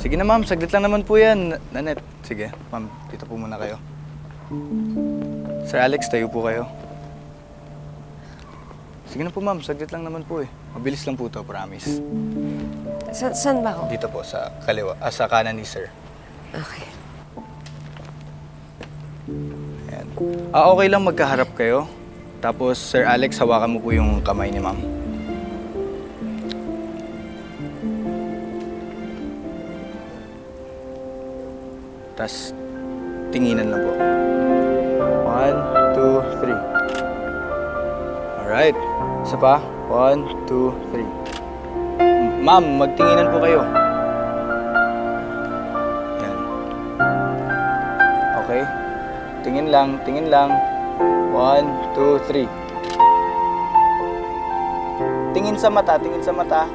Sige na ma'am, saglit lang naman po yan. Nanette, sige. Ma'am, dito po muna kayo. Sir Alex, tayo po kayo. Sige na po ma'am, saglit lang naman po eh. Mabilis lang po to, promise. Saan ba ako? Dito po, sa kaliwa, sa kanan ni sir. Okay. Ayan. Okay lang magkaharap kayo. Tapos, Sir Alex, hawakan mo po yung kamay ni ma'am. Tapos, tinginan lang po. 1, 2, 3. Alright. Isa pa. 1, 2, 3. Ma'am, magtinginan po kayo. Yan. Okay. Tingin lang, tingin lang. 1, 2, 3. Tingin sa mata, tingin sa mata.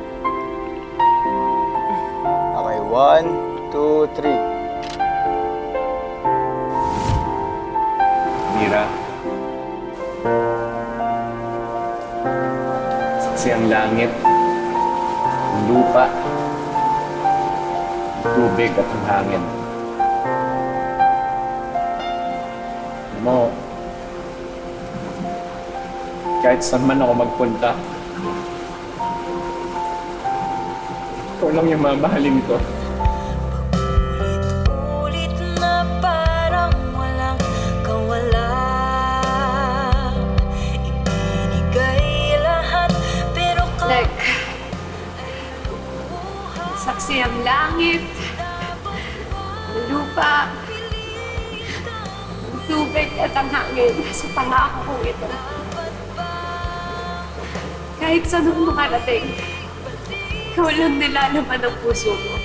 Okay, 1, 2, 3. Mira. Saksi ang langit, ang lupa, ang tubig at ang hangin. Alam mo, kahit saan man ako magpunta, ikaw lang yung mamahalin ko. Ulit na parang walang kawalan. Ibinigay lahat pero Like, saksi ang langit, ang lupa, ang tubig at ang hangin sa pangako kong ito. Kahit saan ako makarating, ikaw lang nilalaman ang puso mo.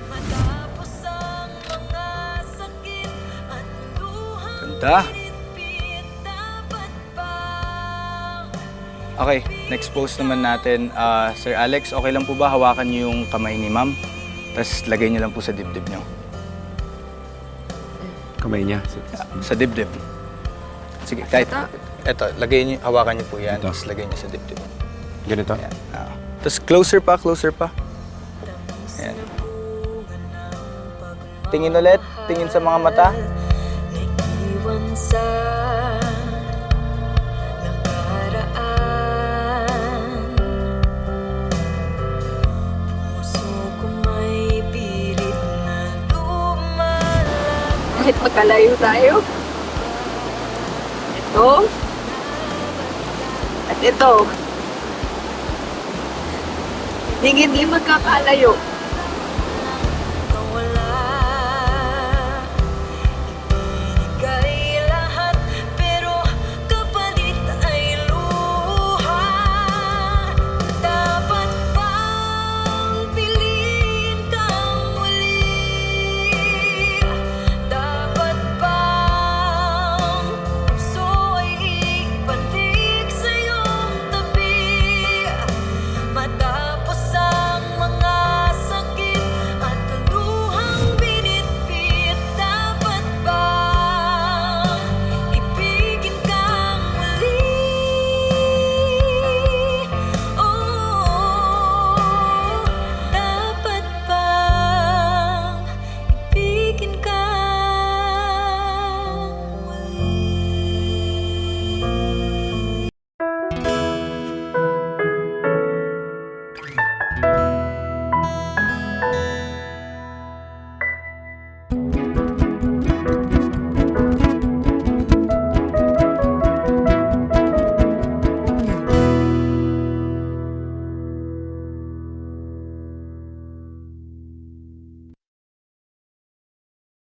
matapos ang mga sakit at luha Ganda. dapat ba? Okay, next post naman natin. Sir Alex, okay lang po ba hawakan niyo yung kamay ni ma'am? Tapos lagay niyo lang po sa dibdib niyo. Kamay niya. Sa dibdib. Sige, kahit... Eto, lagay niyo, hawakan niyo po yan. Ito. Tapos lagay niyo sa dibdib. Ganito? Ayan. Tapos closer pa, closer pa. Ayan. Tingin ulit, tingin sa mga mata. Naiiwan sa nakaraan. Puso ko may pilit na lumalang. Kahit magkalayo tayo. Ito. At ito. Hindi magkakalayo.